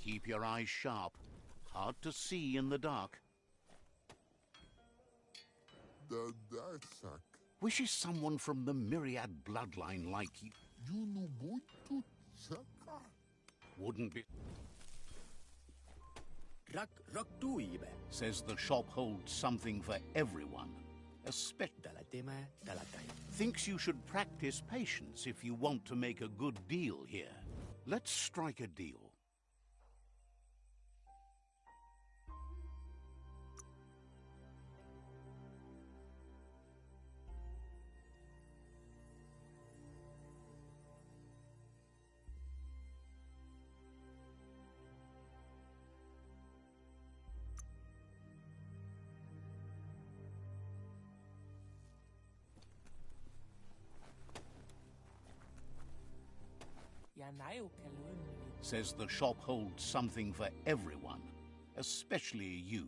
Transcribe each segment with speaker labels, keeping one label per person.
Speaker 1: Keep your eyes sharp. Hard to see in the dark. Wishes someone from the Myriad bloodline like you. Wouldn't be... Says the shop holds something for everyone. Thinks you should practice patience if you want to make a good deal here. Let's strike a deal. Says the shop holds something for everyone, especially you.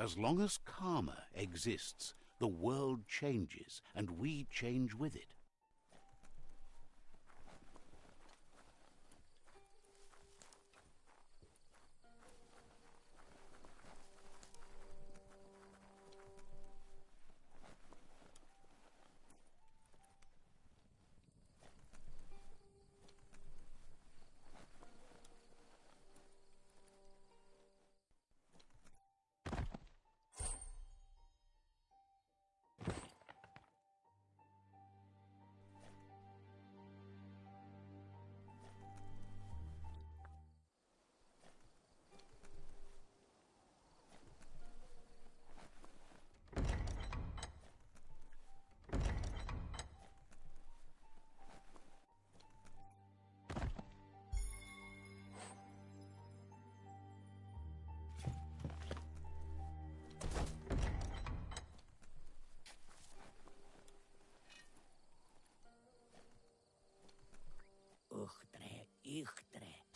Speaker 1: As long as karma exists, the world changes, and we change with it.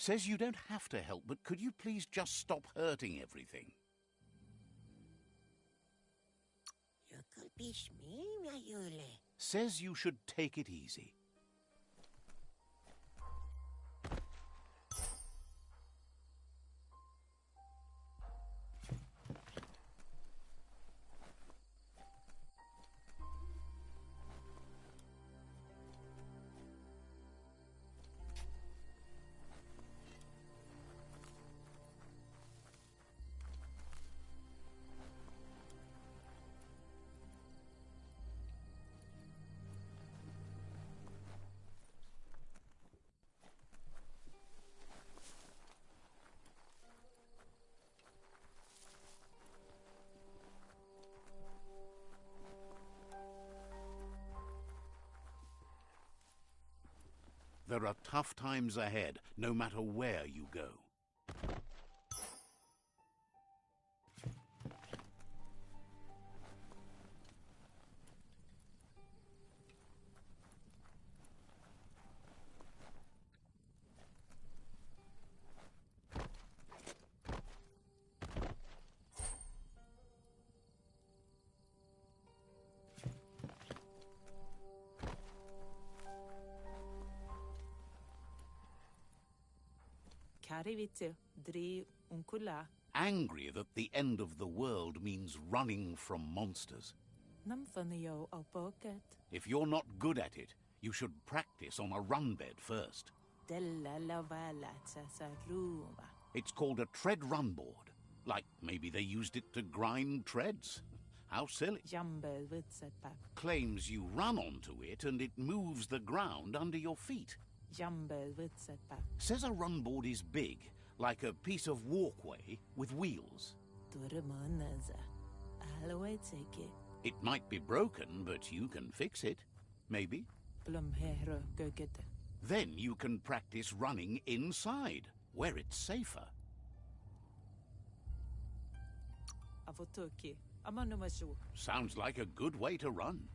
Speaker 1: Says you don't have to help, but could you please just stop hurting everything? Says you should take it easy. There are tough times ahead, no matter where you go. Angry that the end of the world means running from monsters. If you're not good at it, you should practice on a run bed first. It's called a tread run board. Like maybe they used it to grind treads. How silly. Claims you run onto it and it moves the ground under your feet. Says a run board is big, like a piece of walkway with wheels. It might be broken, but you can fix it. Maybe. Then you can practice running inside, where it's safer. Sounds like a good way to run.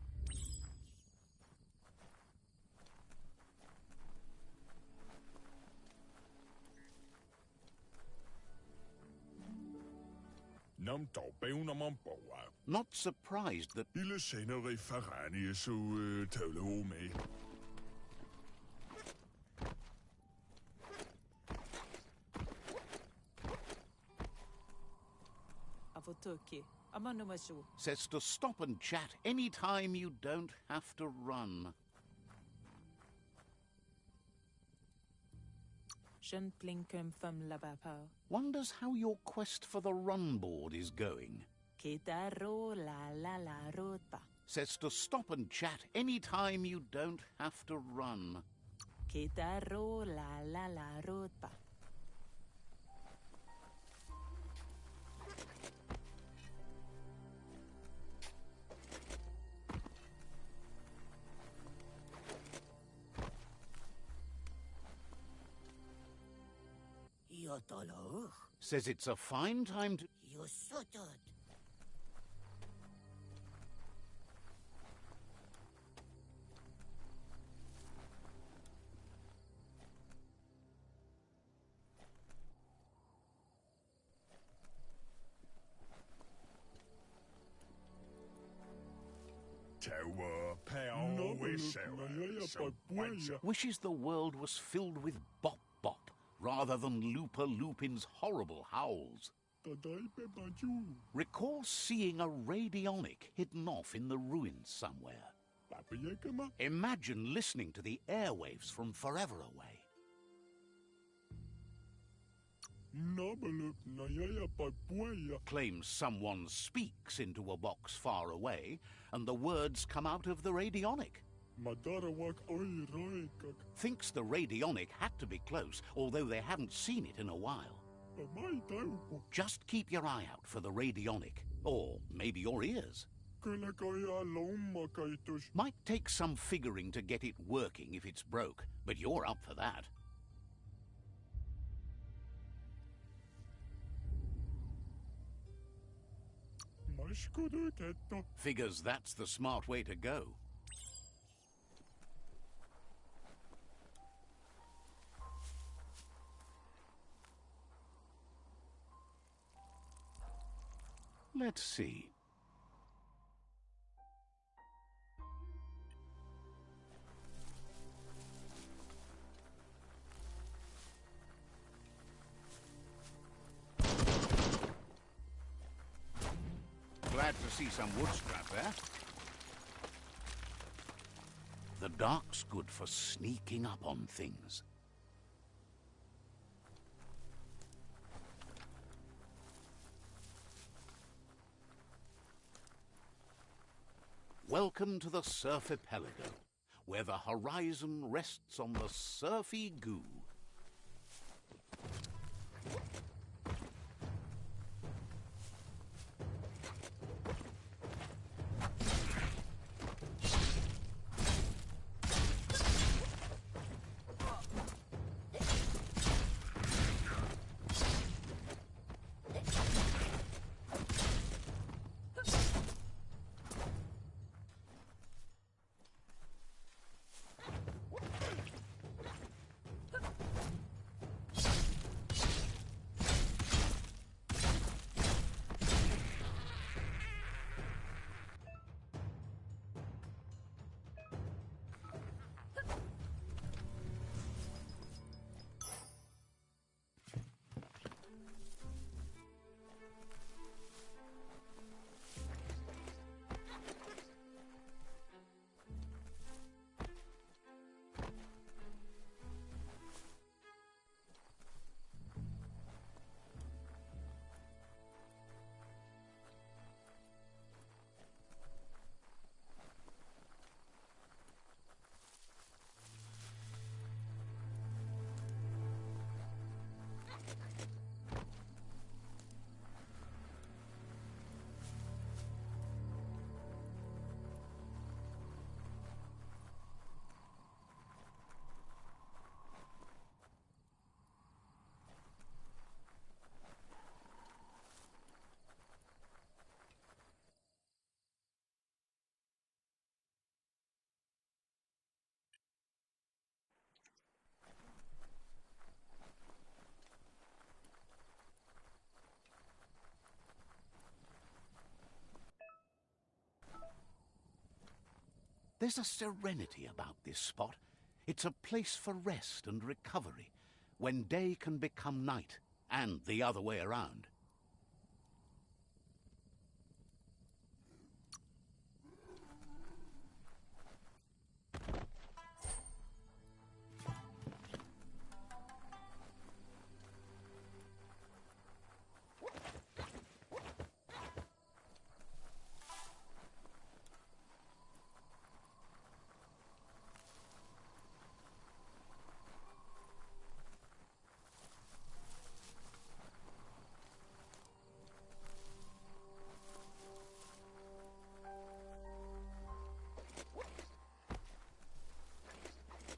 Speaker 1: Not surprised that... Says to stop and chat any time you don't have to run. Wonders how your quest for the run board is going. Says to stop and chat any time you don't have to run. Says it's a fine time to... Wishes the world was filled with Bop Bop, rather than Looper Lupin's horrible howls. Recall seeing a radionic hidden off in the ruins somewhere. Imagine listening to the airwaves from forever away. Claims someone speaks into a box far away, and the words come out of the radionic. Thinks the radionic had to be close, although they hadn't seen it in a while. Just keep your eye out for the radionic, or maybe your ears. Might take some figuring to get it working if it's broke, but you're up for that. Figures that's the smart way to go. Let's see. Glad to see some wood scrap there. The dark's good for sneaking up on things. Welcome to the Surf Archipelago, where the horizon rests on the surfy goo. There's a serenity about this spot. It's a place for rest and recovery, when day can become night, and the other way around.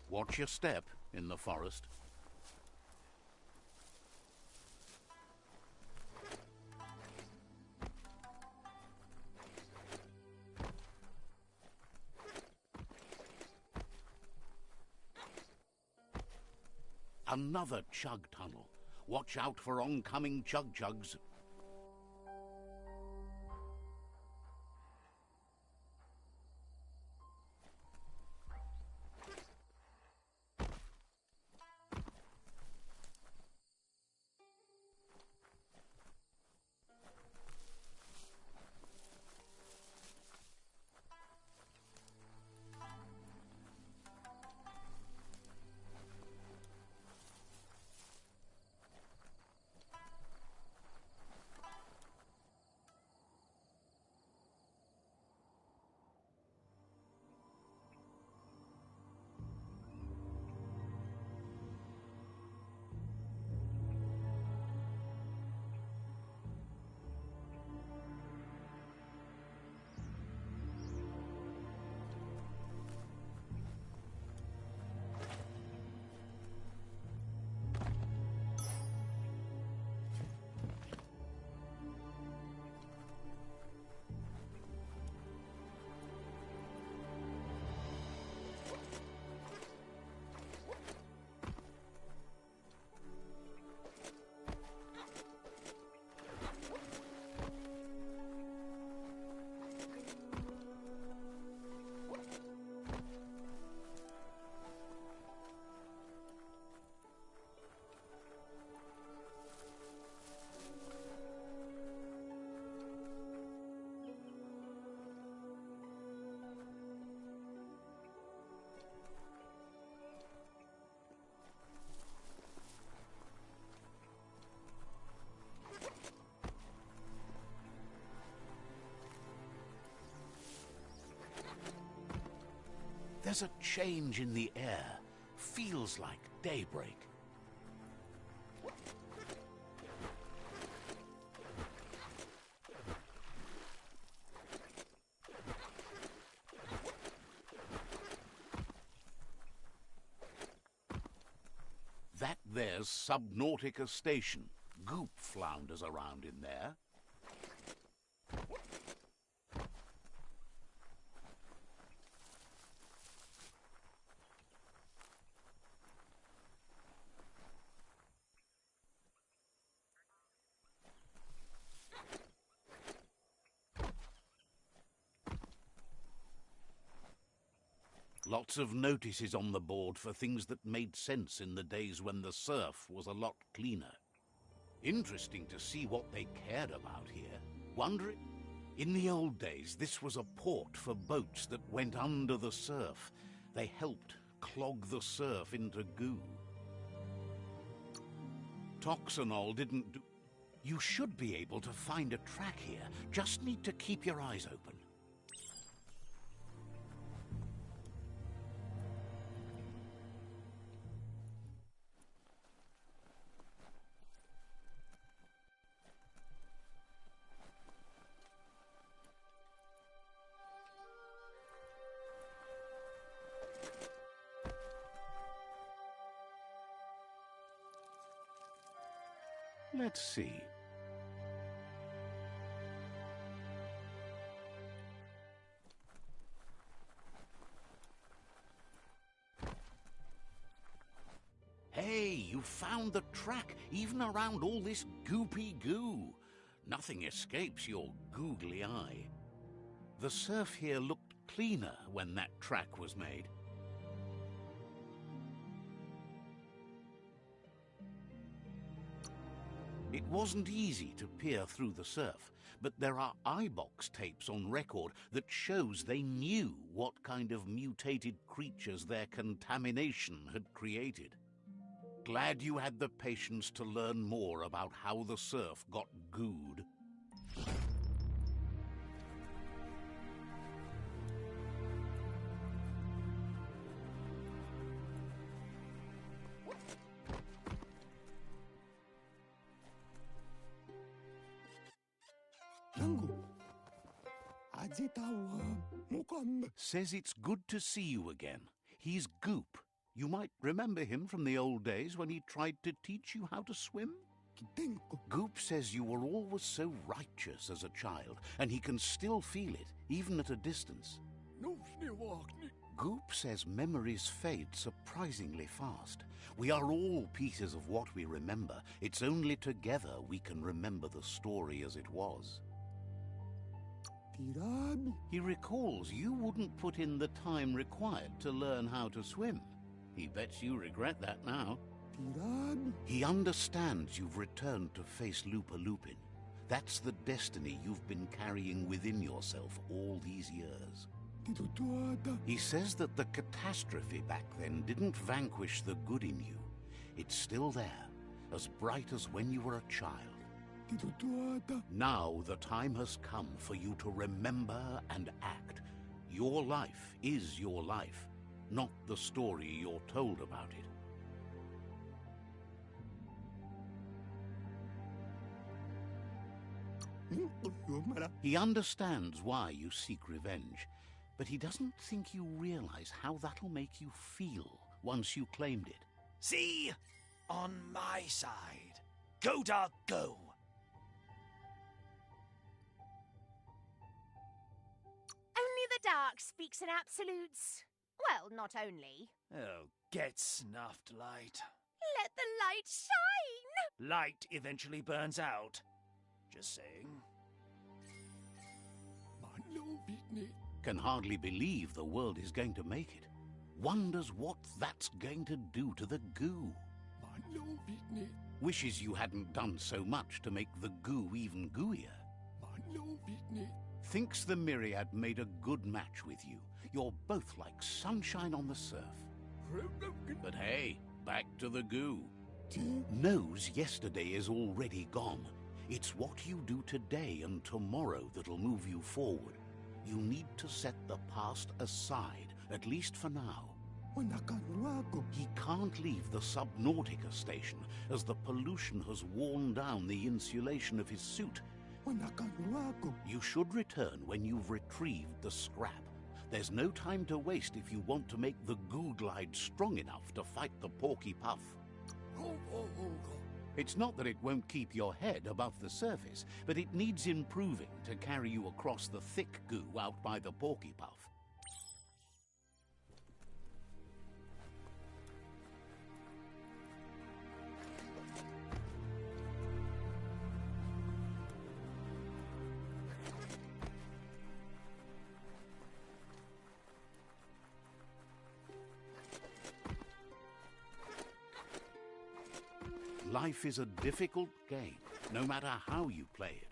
Speaker 1: Watch your step in the forest. Another chug tunnel. Watch out for oncoming chug-chugs. There's a change in the air. Feels like daybreak. That there's Subnautica Station. Goop flounders around in there. Lots of notices on the board for things that made sense in the days when the surf was a lot cleaner. Interesting to see what they cared about here. Wondering? In the old days, this was a port for boats that went under the surf. They helped clog the surf into goo. Toxanol didn't do... You should be able to find a track here. Just need to keep your eyes open. Let's see. Hey, you found the track, even around all this goopy goo. Nothing escapes your googly eye. The surf here looked cleaner when that track was made. It wasn't easy to peer through the surf, but there are iBox tapes on record that shows they knew what kind of mutated creatures their contamination had created. Glad you had the patience to learn more about how the surf got gooed. Says it's good to see you again. He's Goop. You might remember him from the old days when he tried to teach you how to swim. Goop says you were always so righteous as a child, and he can still feel it, even at a distance. Goop says memories fade surprisingly fast. We are all pieces of what we remember. It's only together we can remember the story as it was. He recalls you wouldn't put in the time required to learn how to swim. He bets you regret that now. He understands you've returned to face Lupa Lupin. That's the destiny you've been carrying within yourself all these years. He says that the catastrophe back then didn't vanquish the good in you. It's still there, as bright as when you were a child. Now the time has come for you to remember and act. Your life is your life, not the story you're told about it. He understands why you seek revenge, but he doesn't think you realize how that'll make you feel once you claimed it.
Speaker 2: See? On my side. Go, dog, go!
Speaker 3: Only the dark speaks in absolutes. Well, not only.
Speaker 2: Oh, get snuffed, Light.
Speaker 3: Let the light shine!
Speaker 2: Light eventually burns out. Just saying.
Speaker 1: Can hardly believe the world is going to make it. Wonders what that's going to do to the goo. Wishes you hadn't done so much to make the goo even gooier. Thinks the Myriad made a good match with you. You're both like sunshine on the surf. But hey, back to the goo. Knows yesterday is already gone. It's what you do today and tomorrow that'll move you forward. You need to set the past aside, at least for now. He can't leave the Subnautica station, as the pollution has worn down the insulation of his suit. You should return when you've retrieved the scrap. There's no time to waste if you want to make the goo glide strong enough to fight the Porky Puff. It's not that it won't keep your head above the surface, but it needs improving to carry you across the thick goo out by the Porky Puff. Life is a difficult game, no matter how you play it.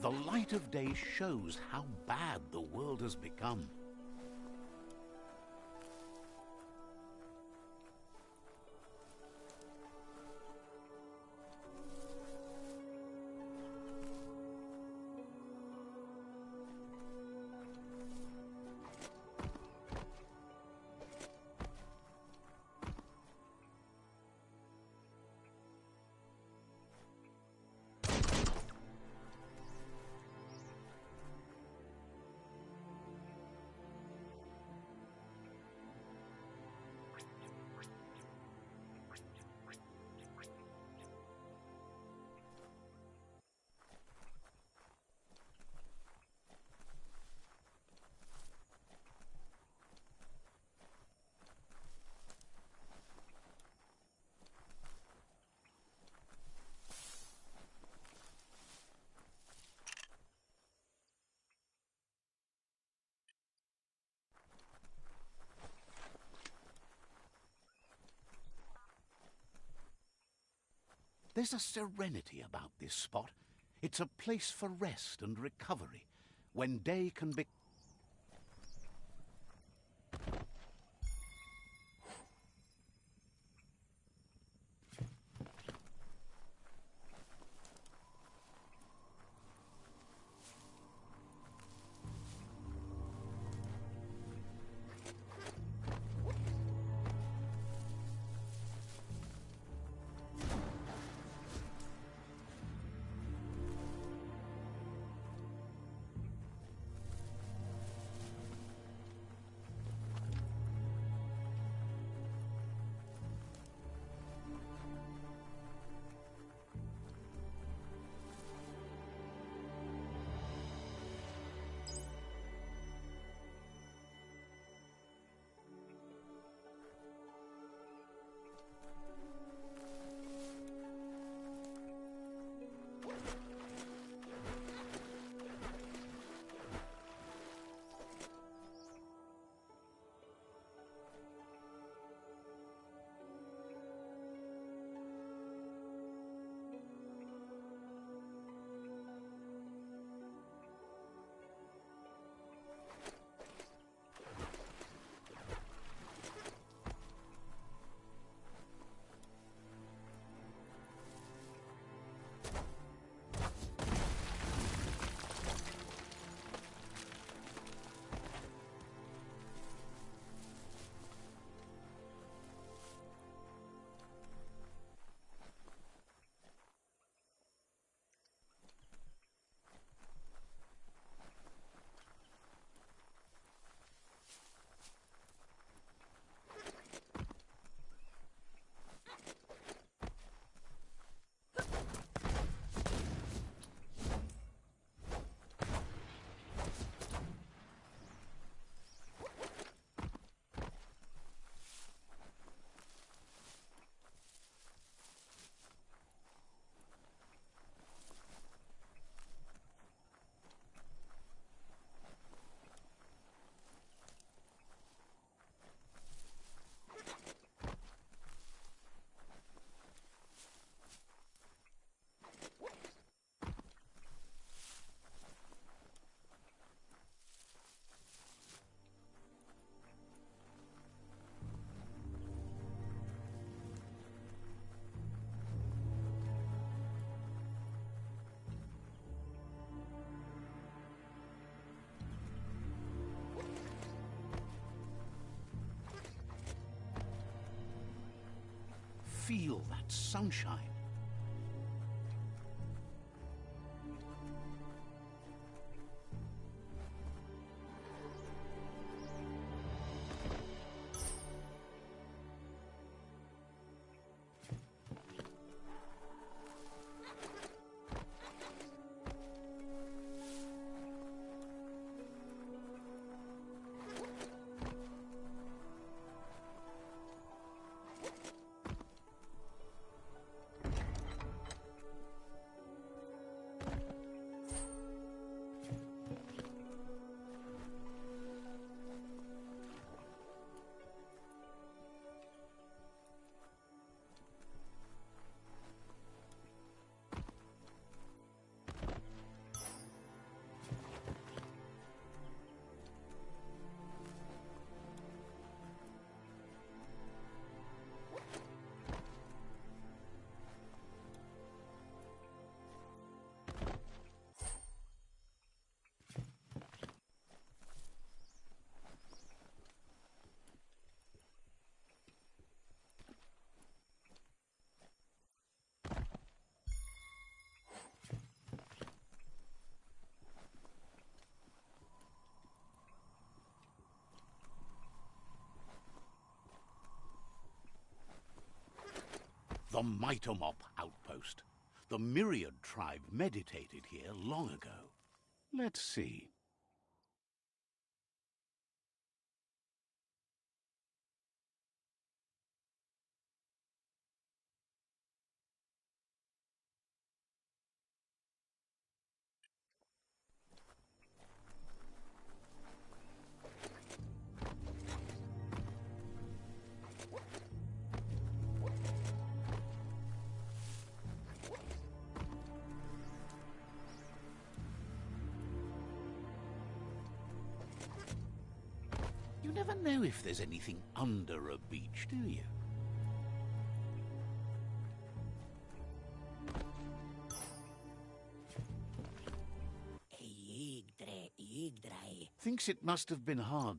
Speaker 1: The light of day shows how bad the world has become. There's a serenity about this spot. It's a place for rest and recovery, when day can be... Feel that sunshine. Mitomop outpost. The Myriad tribe meditated here long ago. Let's see. You never know if there's anything under a beach, do you? Thinks it must have been hard.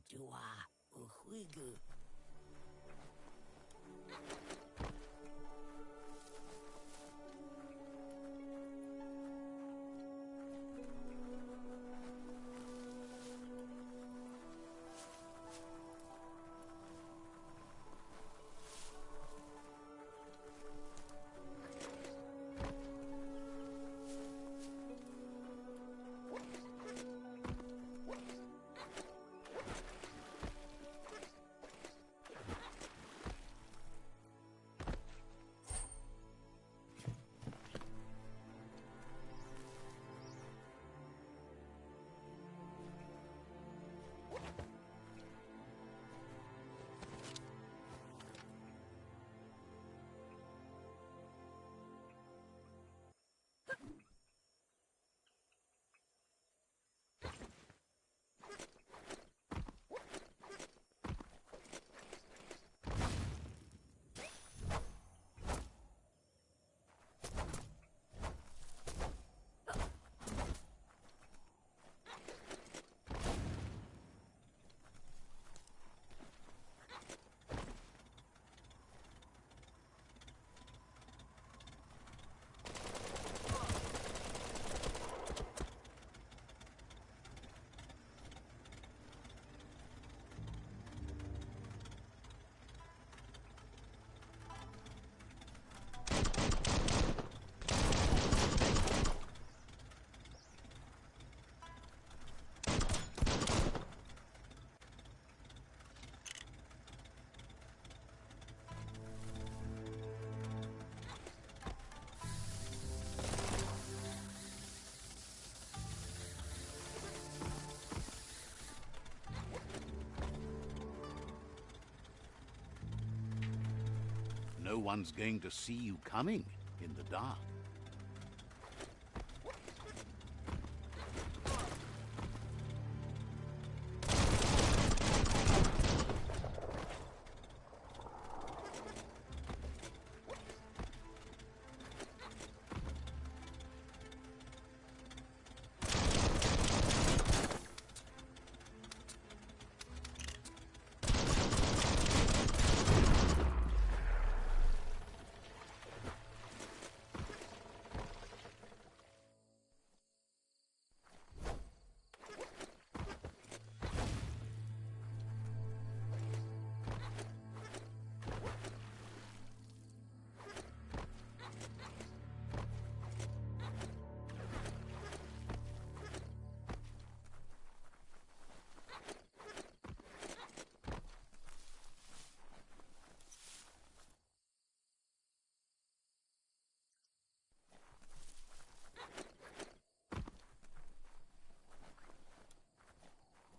Speaker 1: No one's going to see you coming in the dark.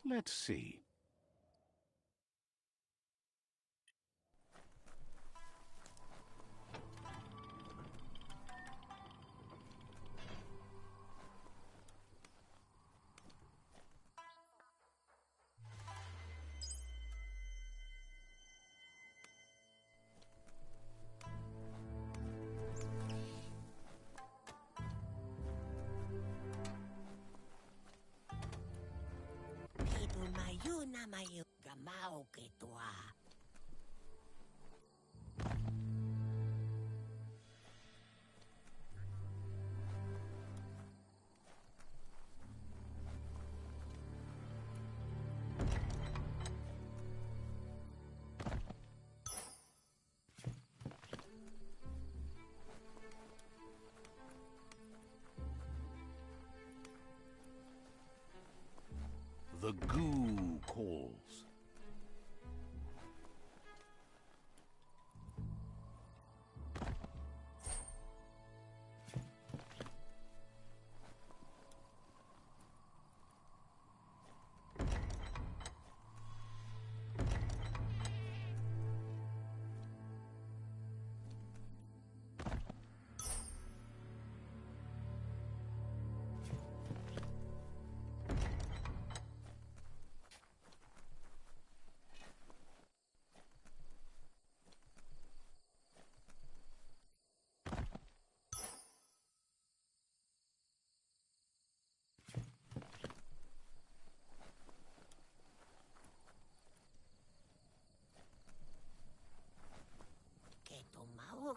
Speaker 1: Let's see.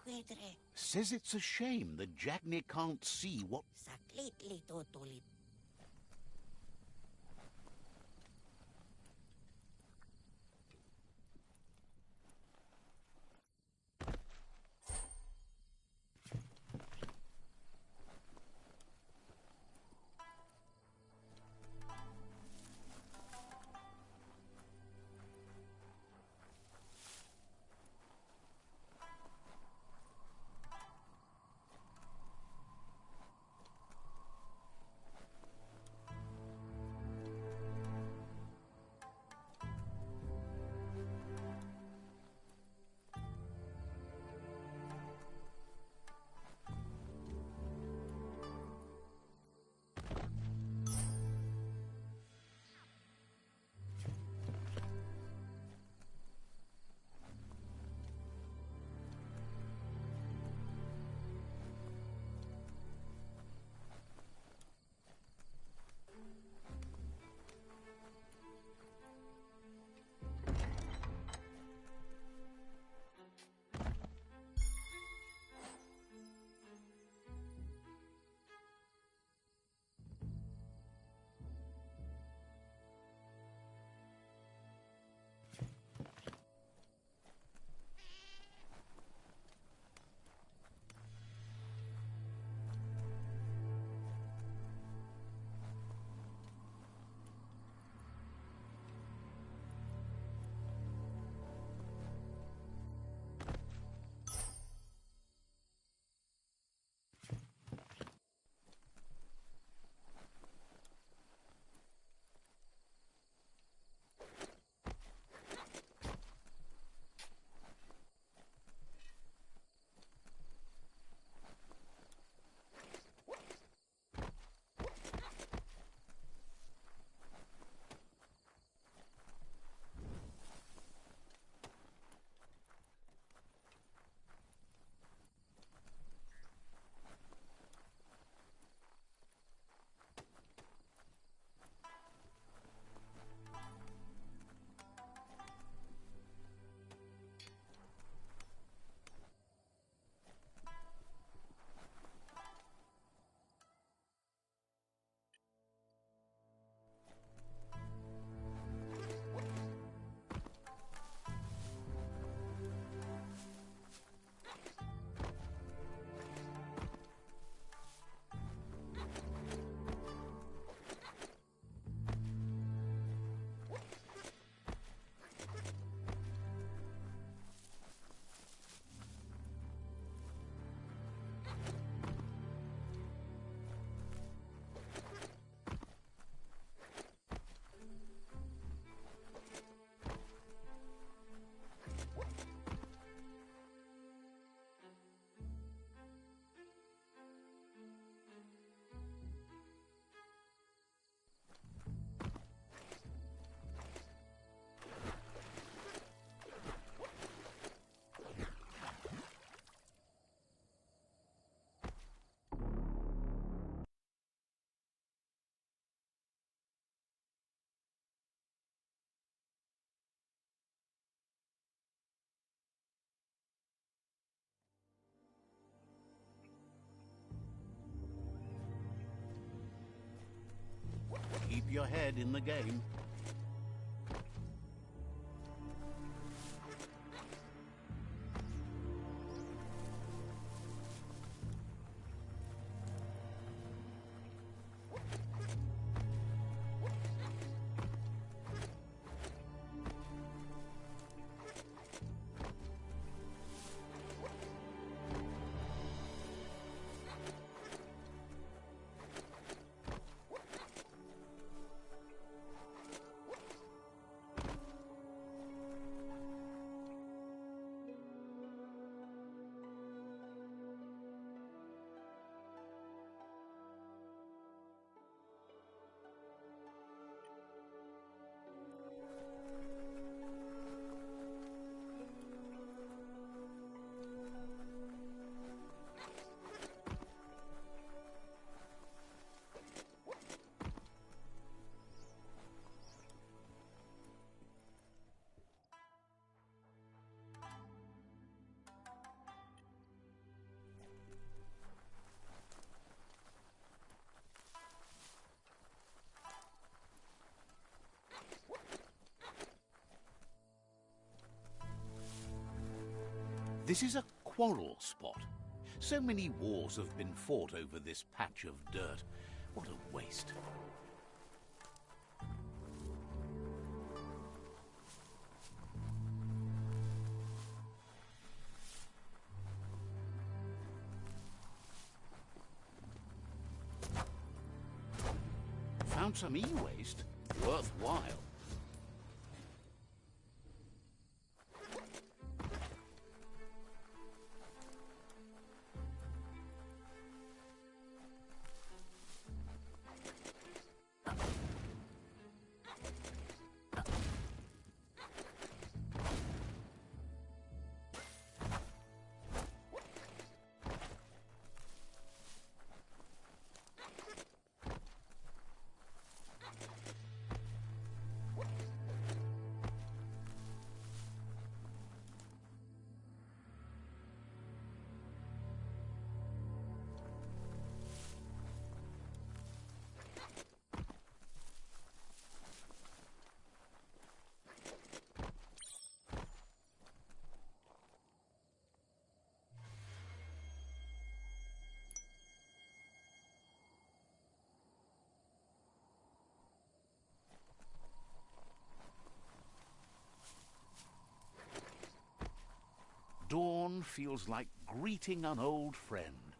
Speaker 4: Kidre.
Speaker 1: Says it's a shame that Jagni can't see what...
Speaker 4: Saklit lito tulit.
Speaker 1: Keep your head in the game. This is a quarrel spot. So many wars have been fought over this patch of dirt. What a waste. Found some e-waste? Worthwhile. Dawn feels like greeting an old friend.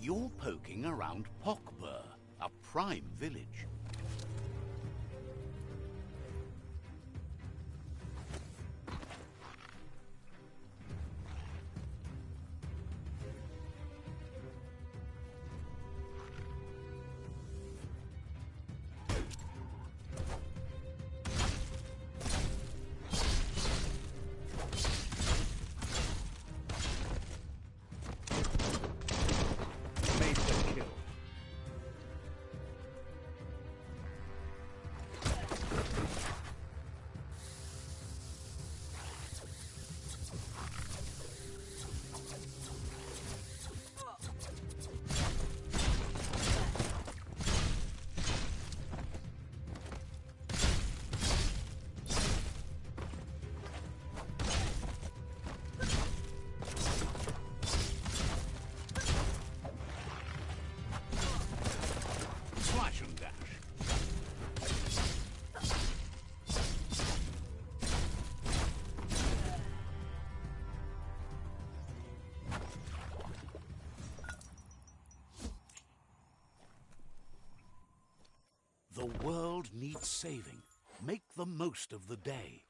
Speaker 1: You're poking around Pokbur, a prime village. Slash and dash. The world needs saving. Make the most of the day.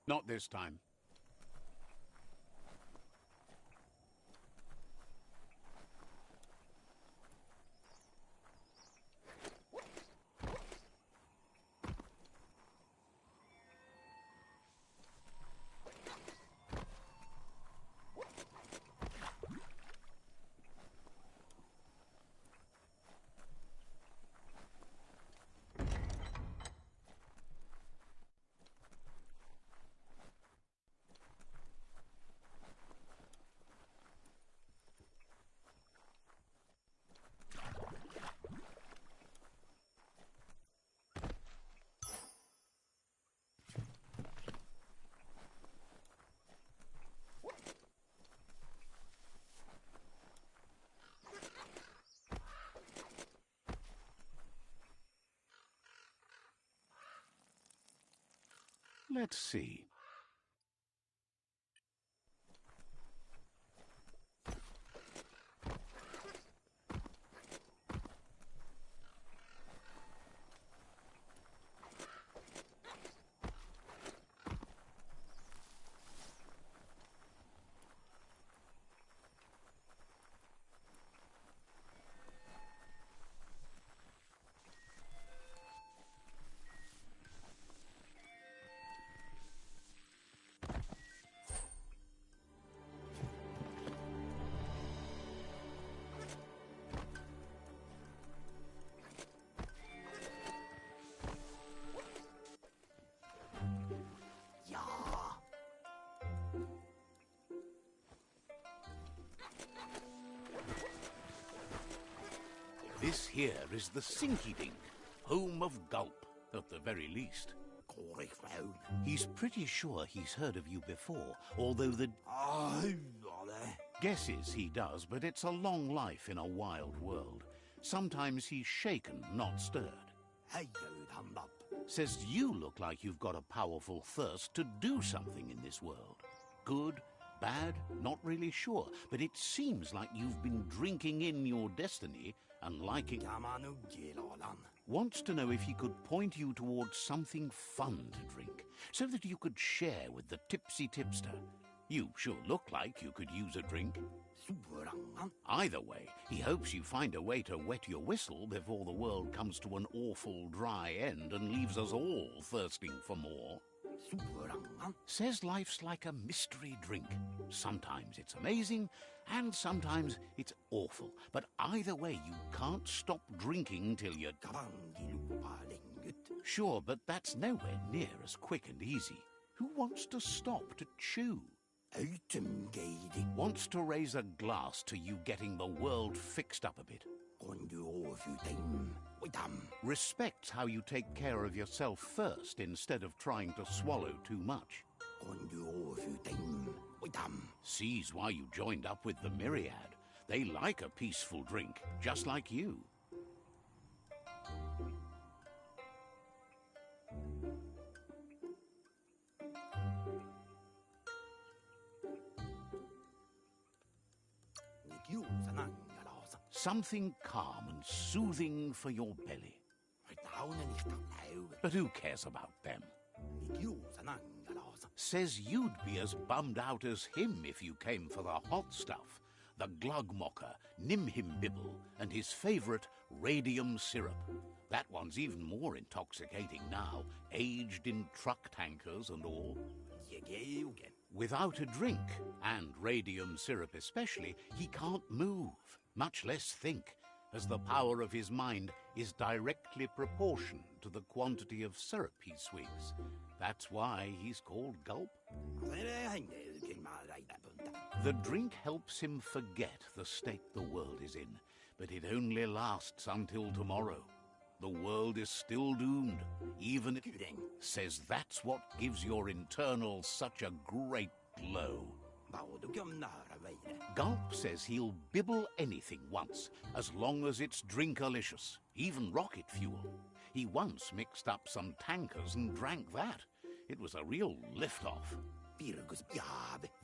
Speaker 1: Not this time. Let's see. This here is the Sinky Dink, home of Gulp, at the very least. He's pretty sure he's heard of you before, although the guesses he does, but it's a long life in a wild world. Sometimes he's shaken, not stirred. Says you look like you've got a powerful thirst to do something in this world. Good, bad, not really sure, but it seems like you've been drinking in your destiny and liking... Wants to know if he could point you towards something fun to drink, so that you could share with the tipsy tipster. You sure look like you could use a drink. Either way, he hopes you find a way to wet your whistle before the world comes to an awful dry end and leaves us all thirsting for more. Says life's like a mystery drink. Sometimes it's amazing, and sometimes it's awful. But either way, you can't stop drinking till you're... Sure, but that's nowhere near as quick and easy. Who wants to stop to chew?
Speaker 2: Utemgeidi.
Speaker 1: Wants to raise a glass to you getting the world fixed up a bit. Respects how you take care of yourself first instead of trying to swallow too much. Sees why you joined up with the Myriad. They like a peaceful drink, just like you. Something calm and soothing for your belly. But who cares about them? Says you'd be as bummed out as him if you came for the hot stuff. The Glugmocker, Nimhimbibble, and his favourite radium syrup. That one's even more intoxicating now, aged in truck tankers and all. Without a drink, and radium syrup especially, he can't move, much less think, as the power of his mind is directly proportioned to the quantity of syrup he swigs. That's why he's called Gulp. The drink helps him forget the state the world is in, but it only lasts until tomorrow. The world is still doomed, even if says that's what gives your internal such a great glow. Gulp says he'll bibble anything once, as long as it's drinkalicious, even rocket fuel. He once mixed up some tankers and drank that. It was a real lift-off.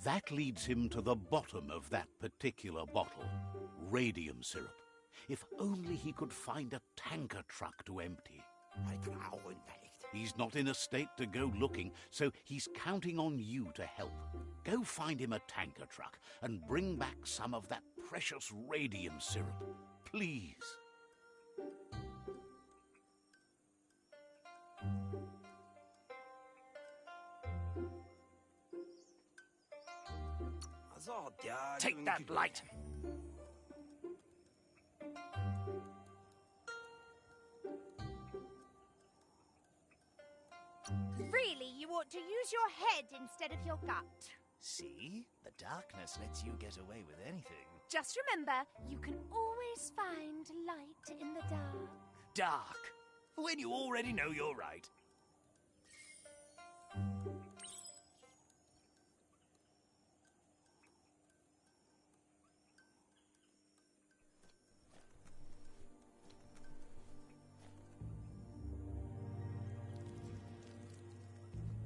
Speaker 1: That leads him to the bottom of that particular bottle, radium syrup. If only he could find a tanker truck to empty. He's not in a state to go looking, so he's counting on you to help. Go find him a tanker truck and bring back some of that precious radium syrup. Please.
Speaker 2: Take that light!
Speaker 3: Really, you ought to use your head instead of your gut.
Speaker 2: See? The darkness lets you get away with anything.
Speaker 3: Just remember, you can always find light in the dark.
Speaker 2: Dark? When you already know you're right.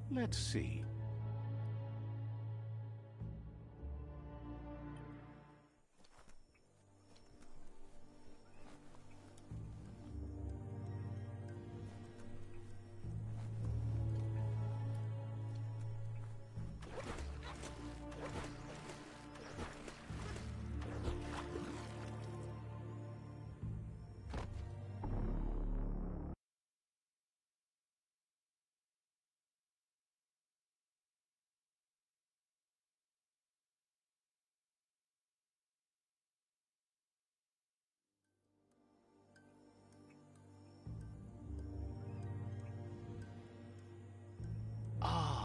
Speaker 1: Let's see.